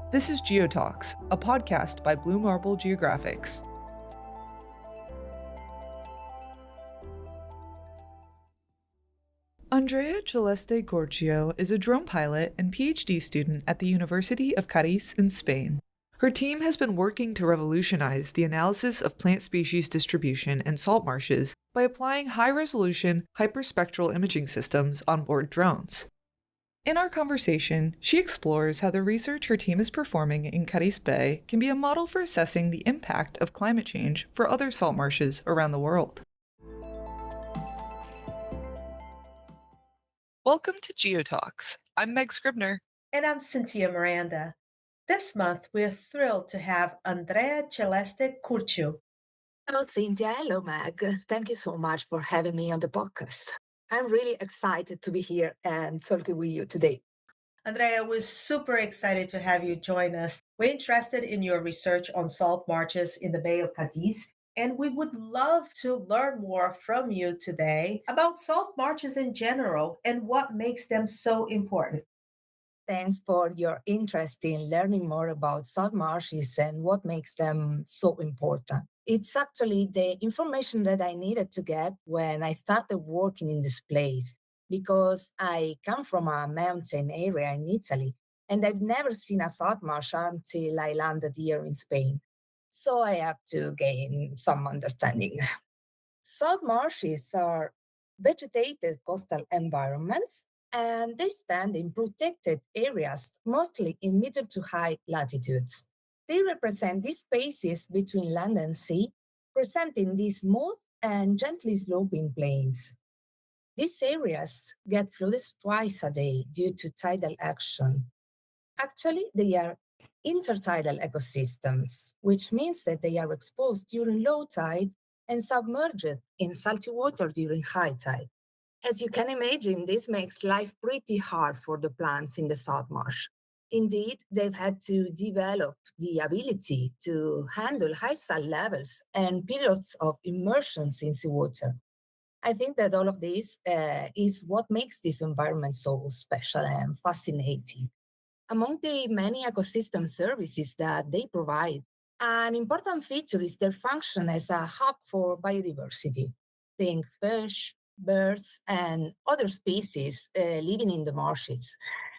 This is GEOTalks, a podcast by Blue Marble Geographics. Andrea Celeste Curcio is a drone pilot and PhD student at the University of Cadiz in Spain. Her team has been working to revolutionize the analysis of plant species distribution in salt marshes by applying high-resolution, hyperspectral imaging systems on board drones. In our conversation, she explores how the research her team is performing in Cadiz Bay can be a model for assessing the impact of climate change for other salt marshes around the world. Welcome to GeoTalks. I'm Meg Scribner. And I'm Cynthia Miranda. This month, we're thrilled to have Andrea Celeste Curcio. Hello, Cynthia. Hello, Meg. Thank you so much for having me on the podcast. I'm really excited to be here and talking with you today. Andrea, we're super excited to have you join us. We're interested in your research on salt marshes in the Bay of Cadiz, and we would love to learn more from you today about salt marshes in general and what makes them so important. Thanks for your interest in learning more about salt marshes and what makes them so important. It's actually the information that I needed to get when I started working in this place, because I come from a mountain area in Italy and I've never seen a salt marsh until I landed here in Spain. So I have to gain some understanding. Salt marshes are vegetated coastal environments, and they stand in protected areas, mostly in middle to high latitudes. They represent these spaces between land and sea, presenting these smooth and gently sloping plains. These areas get flooded twice a day due to tidal action. Actually, they are intertidal ecosystems, which means that they are exposed during low tide and submerged in salty water during high tide. As you can imagine, this makes life pretty hard for the plants in the salt marsh. Indeed, they've had to develop the ability to handle high salt levels and periods of immersions in seawater. I think that all of this is what makes this environment so special and fascinating. Among the many ecosystem services that they provide, an important feature is their function as a hub for biodiversity. Think fish, birds, and other species living in the marshes.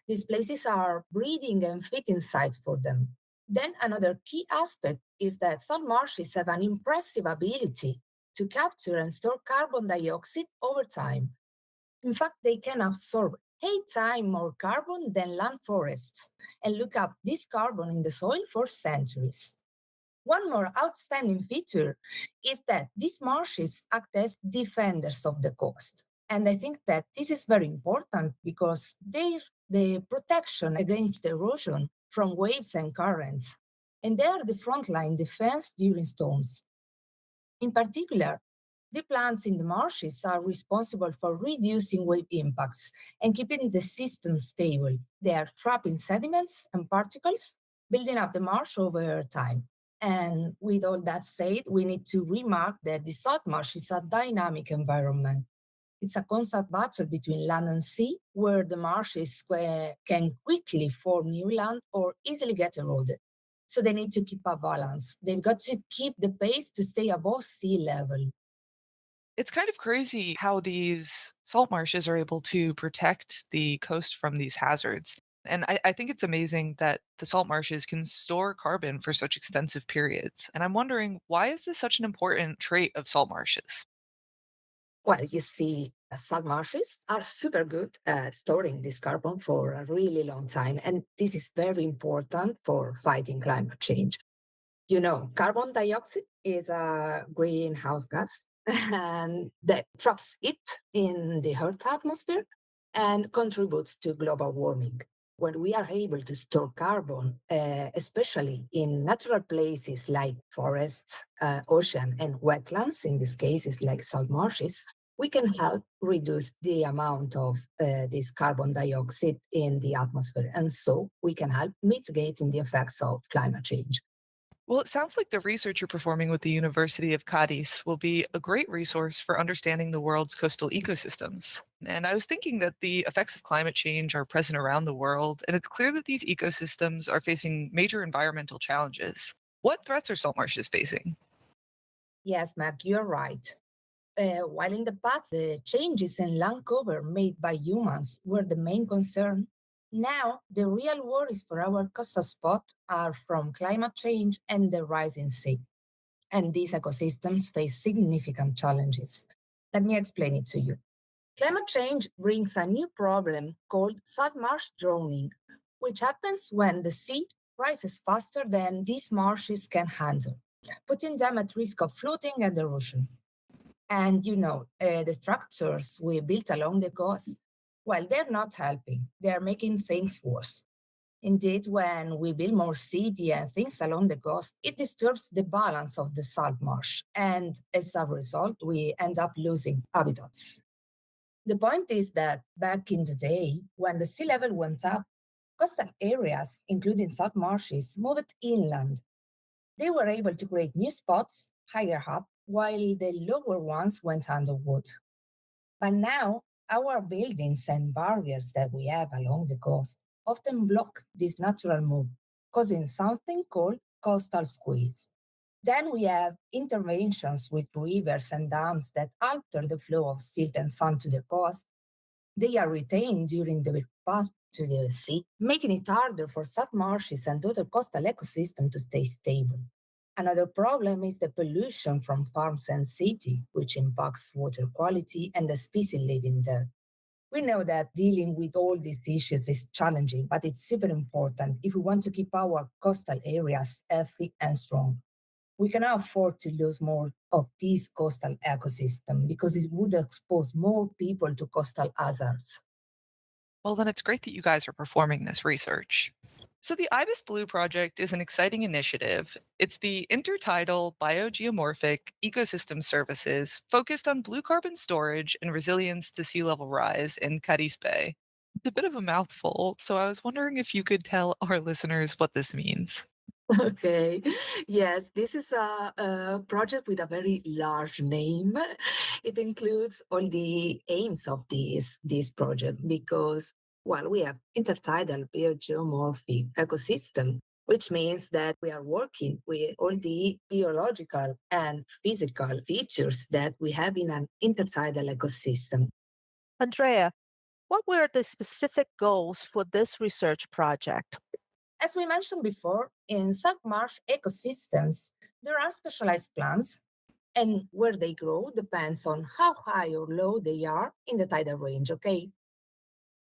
These places are breeding and feeding sites for them. Then another key aspect is that some marshes have an impressive ability to capture and store carbon dioxide over time. In fact, they can absorb 8 times more carbon than land forests and look up this carbon in the soil for centuries. One more outstanding feature is that these marshes act as defenders of the coast. And I think that this is very important because they're the protection against erosion from waves and currents. And they are the frontline defense during storms. In particular, the plants in the marshes are responsible for reducing wave impacts and keeping the system stable. They are trapping sediments and particles, building up the marsh over time. And with all that said, we need to remark that the salt marsh is a dynamic environment. It's a constant battle between land and sea, where the marshes can quickly form new land or easily get eroded. So they need to keep a balance. They've got to keep the pace to stay above sea level. It's kind of crazy how these salt marshes are able to protect the coast from these hazards. And I think it's amazing that the salt marshes can store carbon for such extensive periods. And I'm wondering, why is this such an important trait of salt marshes? Well, you see, salt marshes are super good at storing this carbon for a really long time. And this is very important for fighting climate change. You know, carbon dioxide is a greenhouse gas and that traps it in the Earth atmosphere and contributes to global warming. When we are able to store carbon, especially in natural places like forests, ocean, and wetlands, in these cases like salt marshes, we can help reduce the amount of this carbon dioxide in the atmosphere. And so we can help mitigating the effects of climate change. Well, it sounds like the research you're performing with the University of Cadiz will be a great resource for understanding the world's coastal ecosystems. And I was thinking that the effects of climate change are present around the world, and it's clear that these ecosystems are facing major environmental challenges. What threats are salt marshes facing? Yes, Mac, you're right. While in the past, the changes in land cover made by humans were the main concern, now the real worries for our coastal spot are from climate change and the rising sea. And these ecosystems face significant challenges. Let me explain it to you. Climate change brings a new problem called saltmarsh drowning, which happens when the sea rises faster than these marshes can handle, putting them at risk of flooding and erosion. And the structures we built along the coast, well, they're not helping. They're making things worse. Indeed, when we build more city and things along the coast, it disturbs the balance of the salt marsh. And as a result, we end up losing habitats. The point is that back in the day, when the sea level went up, coastal areas, including salt marshes, moved inland. They were able to create new spots higher up, while the lower ones went underwater. But now, our buildings and barriers that we have along the coast often block this natural move, causing something called coastal squeeze. Then we have interventions with rivers and dams that alter the flow of silt and sand to the coast. They are retained during the path to the sea, making it harder for salt marshes and other coastal ecosystems to stay stable. Another problem is the pollution from farms and cities, which impacts water quality and the species living there. We know that dealing with all these issues is challenging, but it's super important if we want to keep our coastal areas healthy and strong. We cannot afford to lose more of this coastal ecosystem because it would expose more people to coastal hazards. Well, then it's great that you guys are performing this research. So, the iBESBLUE project is an exciting initiative. It's the intertidal biogeomorphic ecosystem services focused on blue carbon storage and resilience to sea level rise in Cadiz Bay. It's a bit of a mouthful, so I was wondering if you could tell our listeners what this means. Okay. Yes, this is a project with a very large name. It includes all the aims of this project because, well, we have intertidal biogeomorphic ecosystem, which means that we are working with all the biological and physical features that we have in an intertidal ecosystem. Andrea, what were the specific goals for this research project? As we mentioned before, in salt marsh ecosystems, there are specialized plants, and where they grow depends on how high or low they are in the tidal range, okay?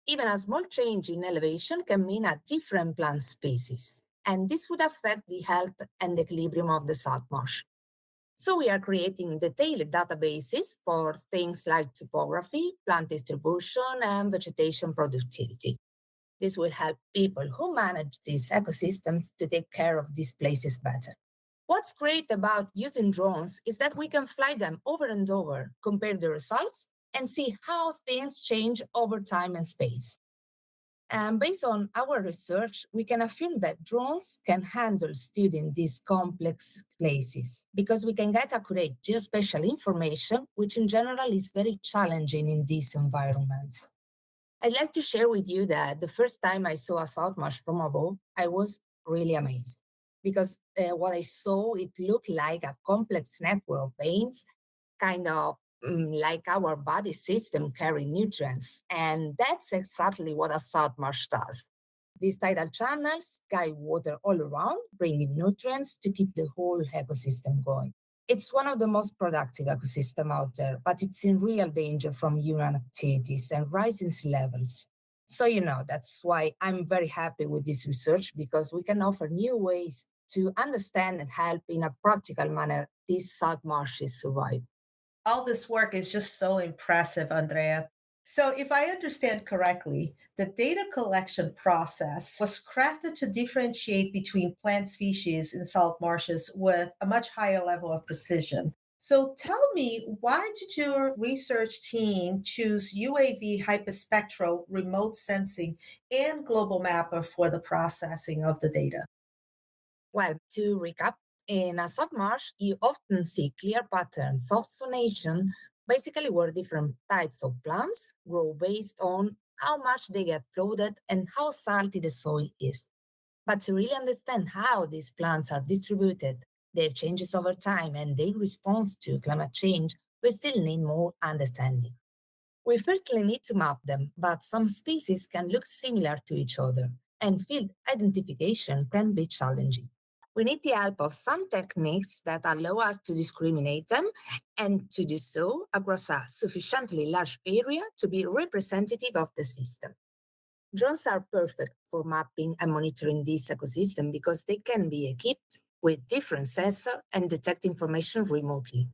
Even a small change in elevation can mean a different plant species, and this would affect the health and equilibrium of the salt marsh. So we are creating detailed databases for things like topography, plant distribution, and vegetation productivity. This will help people who manage these ecosystems to take care of these places better. What's great about using drones is that we can fly them over and over, compare the results, and see how things change over time and space. And based on our research, we can affirm that drones can handle studying these complex places because we can get accurate geospatial information, which in general is very challenging in these environments. I'd like to share with you that the first time I saw a salt marsh from above, I was really amazed because what I saw, it looked like a complex network of veins, kind of like our body system carrying nutrients. And that's exactly what a salt marsh does. These tidal channels guide water all around, bringing nutrients to keep the whole ecosystem going. It's one of the most productive ecosystems out there, but it's in real danger from human activities and rising sea levels. So, that's why I'm very happy with this research because we can offer new ways to understand and help in a practical manner these salt marshes survive. All this work is just so impressive, Andrea. So, if I understand correctly, the data collection process was crafted to differentiate between plant species in salt marshes with a much higher level of precision. So, tell me, why did your research team choose UAV hyperspectral remote sensing and global mapper for the processing of the data? Well, to recap, In a submarsh, you often see clear patterns of zonation, basically where different types of plants grow based on how much they get flooded and how salty the soil is. But to really understand how these plants are distributed, their changes over time, and their response to climate change, we still need more understanding. We firstly need to map them, but some species can look similar to each other, and field identification can be challenging. We need the help of some techniques that allow us to discriminate them and to do so across a sufficiently large area to be representative of the system. Drones are perfect for mapping and monitoring this ecosystem because they can be equipped with different sensors and detect information remotely.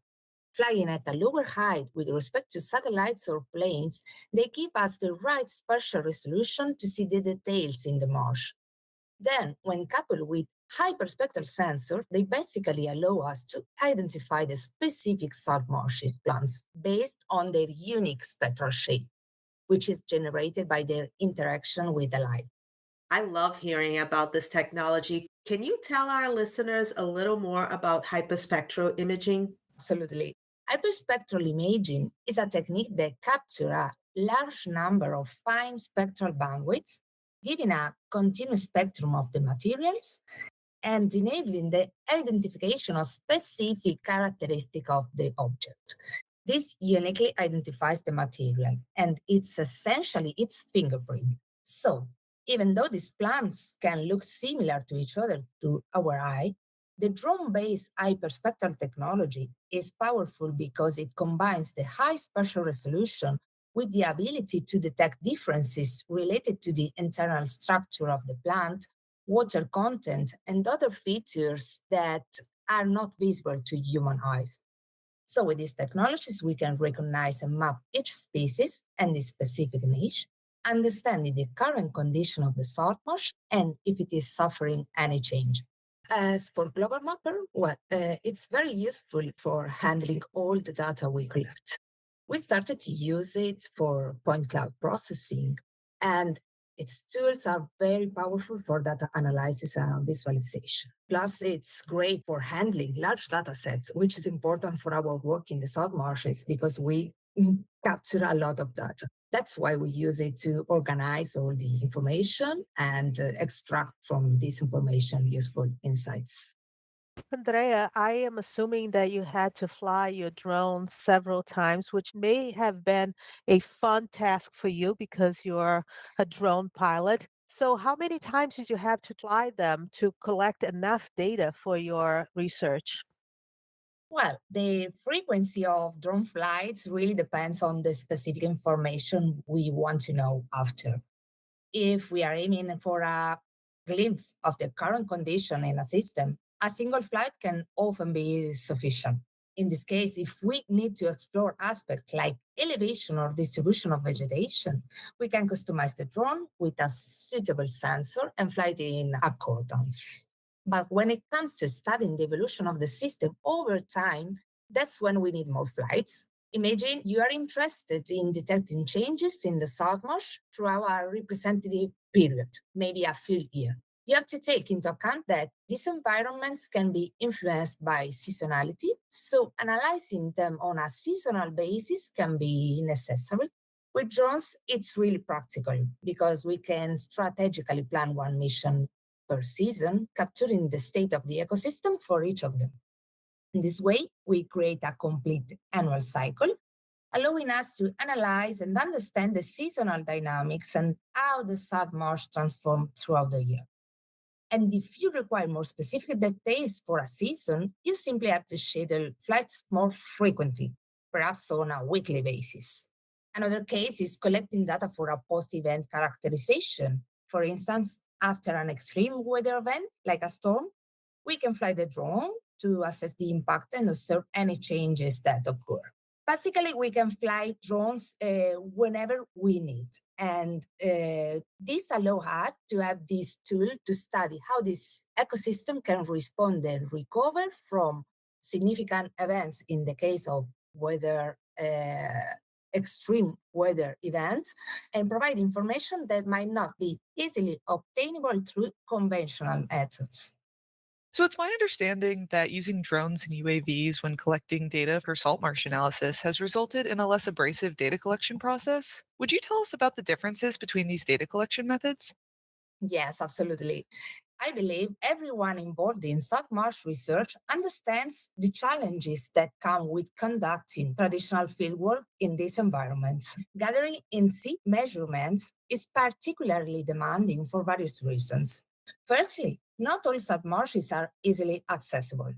Flying at a lower height with respect to satellites or planes, they give us the right spatial resolution to see the details in the marsh. Then, when coupled with hyperspectral sensor, they basically allow us to identify the specific submarshes plants based on their unique spectral shape, which is generated by their interaction with the light. I love hearing about this technology. Can you tell our listeners a little more about hyperspectral imaging? Absolutely. Hyperspectral imaging is a technique that captures a large number of fine spectral bandwidths, giving a continuous spectrum of the materials and enabling the identification of specific characteristic of the object. This uniquely identifies the material, and it's essentially its fingerprint. So, even though these plants can look similar to each other to our eye, the drone-based hyperspectral technology is powerful because it combines the high spatial resolution with the ability to detect differences related to the internal structure of the plant, water content, and other features that are not visible to human eyes. So with these technologies, we can recognize and map each species and its specific niche, understanding the current condition of the salt marsh and if it is suffering any change. As for Global Mapper, it's very useful for handling all the data we collect. We started to use it for point cloud processing, and its tools are very powerful for data analysis and visualization. Plus, it's great for handling large data sets, which is important for our work in the salt marshes because we capture a lot of data. That's why we use it to organize all the information and extract from this information useful insights. Andrea, I am assuming that you had to fly your drone several times, which may have been a fun task for you because you're a drone pilot. So, how many times did you have to fly them to collect enough data for your research? Well, the frequency of drone flights really depends on the specific information we want to know after. If we are aiming for a glimpse of the current condition in a system, a single flight can often be sufficient. In this case, if we need to explore aspects like elevation or distribution of vegetation, we can customize the drone with a suitable sensor and fly it in accordance. But when it comes to studying the evolution of the system over time, that's when we need more flights. Imagine you are interested in detecting changes in the salt marsh throughout a representative period, maybe a full year. You have to take into account that these environments can be influenced by seasonality, so analyzing them on a seasonal basis can be necessary. With drones, it's really practical because we can strategically plan one mission per season, capturing the state of the ecosystem for each of them. In this way, we create a complete annual cycle, allowing us to analyze and understand the seasonal dynamics and how the salt marsh transforms throughout the year. And if you require more specific details for a season, you simply have to schedule flights more frequently, perhaps on a weekly basis. Another case is collecting data for a post event characterization. For instance, after an extreme weather event like a storm, we can fly the drone to assess the impact and observe any changes that occur. Basically, we can fly drones whenever we need. And this allows us to have this tool to study how this ecosystem can respond and recover from significant events in the case of weather, extreme weather events, and provide information that might not be easily obtainable through conventional methods. So it's my understanding that using drones and UAVs when collecting data for salt marsh analysis has resulted in a less abrasive data collection process. Would you tell us about the differences between these data collection methods? Yes, absolutely. I believe everyone involved in marsh research understands the challenges that come with conducting traditional fieldwork in these environments. Gathering in situ measurements is particularly demanding for various reasons. Firstly, not all marshes are easily accessible.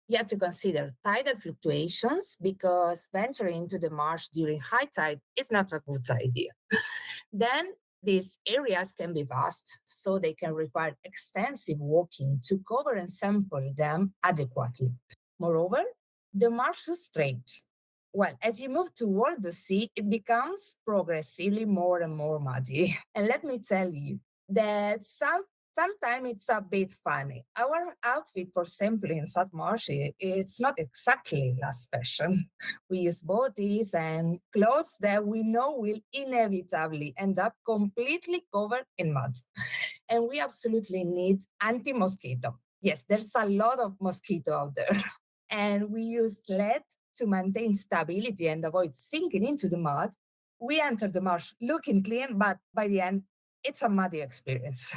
You have to consider tidal fluctuations because venturing into the marsh during high tide is not a good idea. Then these areas can be vast, so they can require extensive walking to cover and sample them adequately. Moreover, the marsh substrate. Well, as you move toward the sea, it becomes progressively more and more muddy. And let me tell you that sometimes it's a bit funny. Our outfit for sampling Sat Marshy, it's not exactly last fashion. We use bodies and clothes that we know will inevitably end up completely covered in mud. And we absolutely need anti-mosquito. Yes, there's a lot of mosquito out there. And we use lead to maintain stability and avoid sinking into the mud. We enter the marsh looking clean, but by the end, it's a muddy experience.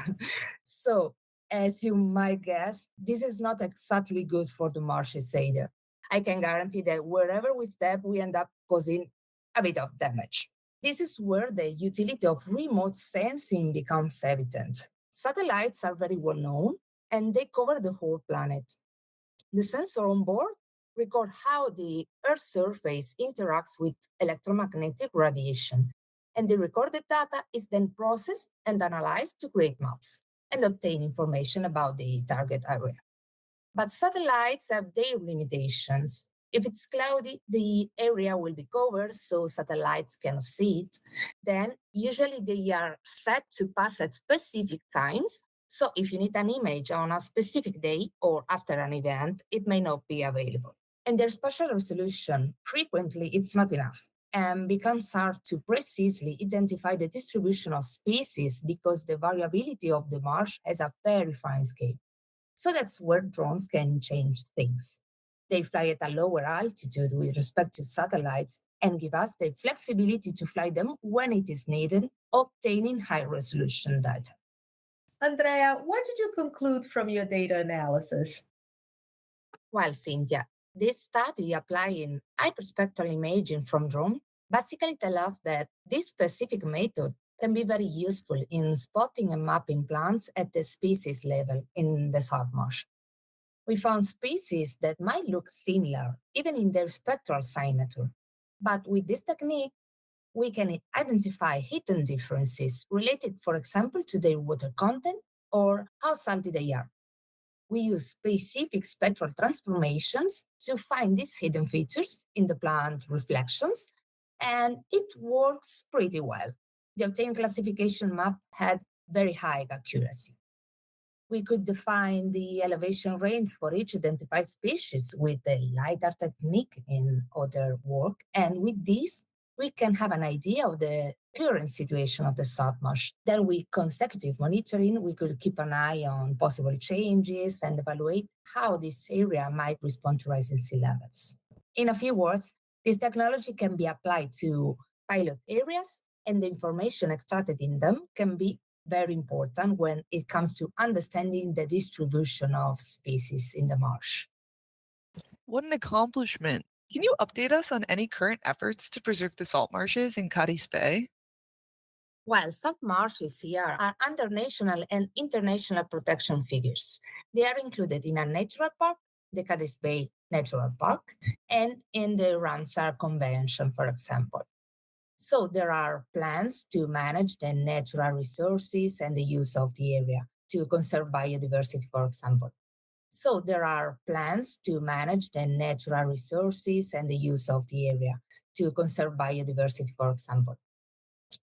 So, as you might guess, this is not exactly good for the marshes either. I can guarantee that wherever we step, we end up causing a bit of damage. This is where the utility of remote sensing becomes evident. Satellites are very well known and they cover the whole planet. The sensor on board record how the Earth's surface interacts with electromagnetic radiation, and the recorded data is then processed and analyzed to create maps and obtain information about the target area. But satellites have their limitations. If it's cloudy, the area will be covered so satellites cannot see it. Then, usually, they are set to pass at specific times. So, if you need an image on a specific day or after an event, it may not be available. And their spatial resolution, frequently, it's not enough and becomes hard to precisely identify the distribution of species because the variability of the marsh has a very fine scale. So that's where drones can change things. They fly at a lower altitude with respect to satellites and give us the flexibility to fly them when it is needed, obtaining high resolution data. Andrea, what did you conclude from your data analysis? While Cynthia, this study applying hyperspectral imaging from drone basically tells us that this specific method can be very useful in spotting and mapping plants at the species level in the salt marsh. We found species that might look similar, even in their spectral signature. But with this technique, we can identify hidden differences related, for example, to their water content or how salty they are. We use specific spectral transformations to find these hidden features in the plant reflections, and it works pretty well. The obtained classification map had very high accuracy. We could define the elevation range for each identified species with the lidar technique in other work. And with this, we can have an idea of the current situation of the salt marsh. Then with consecutive monitoring, we could keep an eye on possible changes and evaluate how this area might respond to rising sea levels. In a few words, this technology can be applied to pilot areas, and the information extracted in them can be very important when it comes to understanding the distribution of species in the marsh. What an accomplishment! Can you update us on any current efforts to preserve the salt marshes in Cadiz Bay? While salt marshes here are under national and international protection figures, they are included in a natural park, the Cadiz Bay Natural Park, and in the Ramsar Convention, for example. So there are plans to manage the natural resources and the use of the area to conserve biodiversity, for example. So there are plans to manage the natural resources and the use of the area to conserve biodiversity, for example.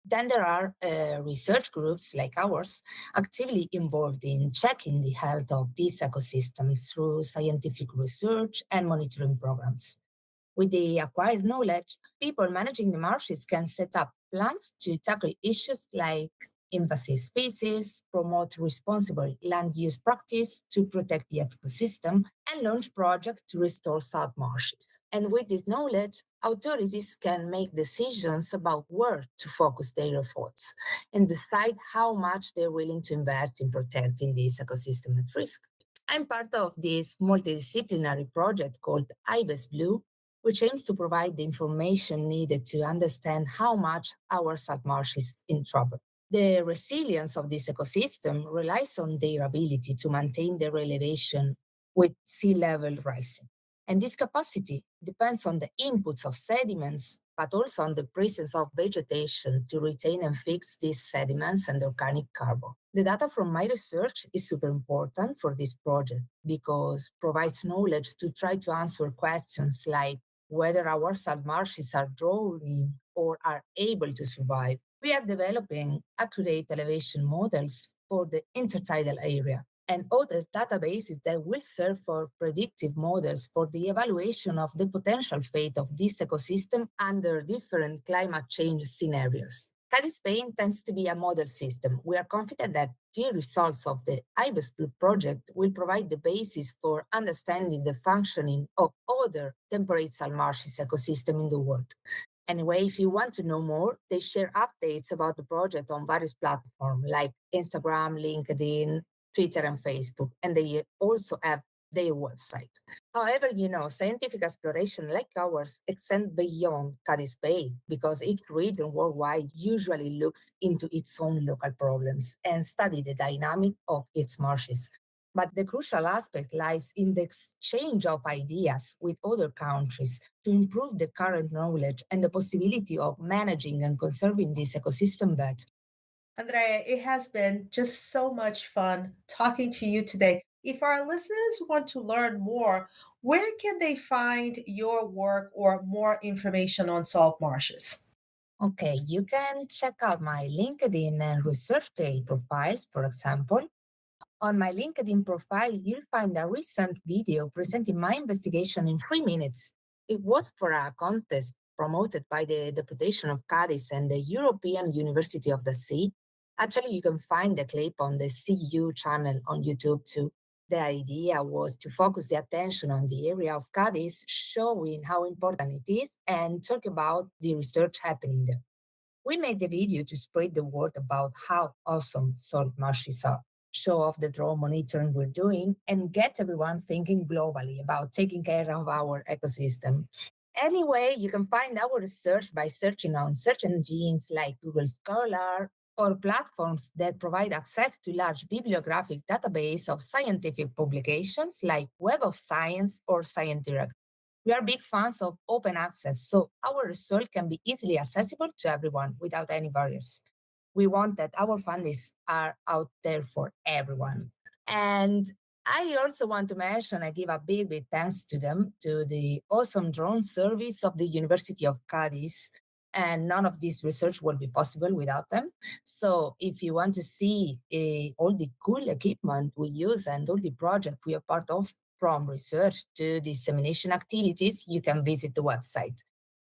Then there are research groups like ours actively involved in checking the health of this ecosystem through scientific research and monitoring programs. With the acquired knowledge, people managing the marshes can set up plans to tackle issues like invasive species, promote responsible land use practice to protect the ecosystem, and launch projects to restore salt marshes. And with this knowledge, authorities can make decisions about where to focus their efforts and decide how much they're willing to invest in protecting this ecosystem at risk. I'm part of this multidisciplinary project called iBESBLUE, which aims to provide the information needed to understand how much our salt marsh is in trouble. The resilience of this ecosystem relies on their ability to maintain their elevation with sea level rising. And this capacity depends on the inputs of sediments, but also on the presence of vegetation to retain and fix these sediments and organic carbon. The data from my research is super important for this project because it provides knowledge to try to answer questions like whether our salt marshes are drowning or are able to survive. We are developing accurate elevation models for the intertidal area and other databases that will serve for predictive models for the evaluation of the potential fate of this ecosystem under different climate change scenarios. Cadiz Bay tends to be a model system. We are confident that the results of the iBESBLUE project will provide the basis for understanding the functioning of other temperate salt marshes ecosystem in the world. Anyway, if you want to know more, they share updates about the project on various platforms like Instagram, LinkedIn, Twitter, and Facebook, and they also have their website. However, scientific exploration like ours extend beyond Cadiz Bay because each region worldwide usually looks into its own local problems and study the dynamic of its marshes. But the crucial aspect lies in the exchange of ideas with other countries to improve the current knowledge and the possibility of managing and conserving this ecosystem better. Andrea, it has been just so much fun talking to you today. If our listeners want to learn more, where can they find your work or more information on salt marshes? Okay, you can check out my LinkedIn and ResearchGate profiles, for example. On my LinkedIn profile, you'll find a recent video presenting my investigation in 3 minutes. It was for a contest promoted by the Deputation of Cadiz and the European University of the Sea. Actually, you can find the clip on the CU channel on YouTube too. The idea was to focus the attention on the area of Cadiz, showing how important it is and talk about the research happening there. We made the video to spread the word about how awesome salt marshes are, show off the drone monitoring we're doing, and get everyone thinking globally about taking care of our ecosystem. Anyway, you can find our research by searching on search engines like Google Scholar or platforms that provide access to large bibliographic database of scientific publications like Web of Science or ScienceDirect. We are big fans of open access, so our result can be easily accessible to everyone without any barriers. We want that our findings are out there for everyone. And I also want to mention, I give a big thanks to them, to the awesome drone service of the University of Cadiz. And none of this research will be possible without them. So if you want to see all the cool equipment we use and all the projects we are part of, from research to dissemination activities, you can visit the website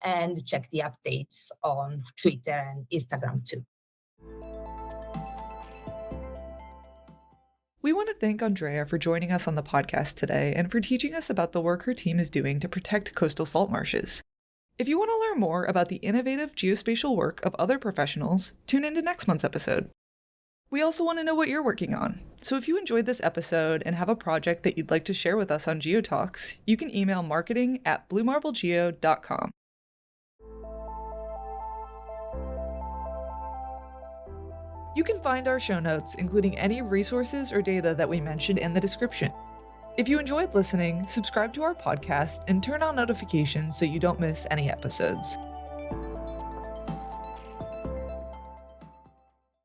and check the updates on Twitter and Instagram too. We want to thank Andrea for joining us on the podcast today and for teaching us about the work her team is doing to protect coastal salt marshes. If you want to learn more about the innovative geospatial work of other professionals, tune into next month's episode. We also want to know what you're working on. So if you enjoyed this episode and have a project that you'd like to share with us on GEOTalks, you can email marketing@bluemarblegeo.com. You can find our show notes, including any resources or data that we mentioned in the description. If you enjoyed listening, subscribe to our podcast and turn on notifications so you don't miss any episodes.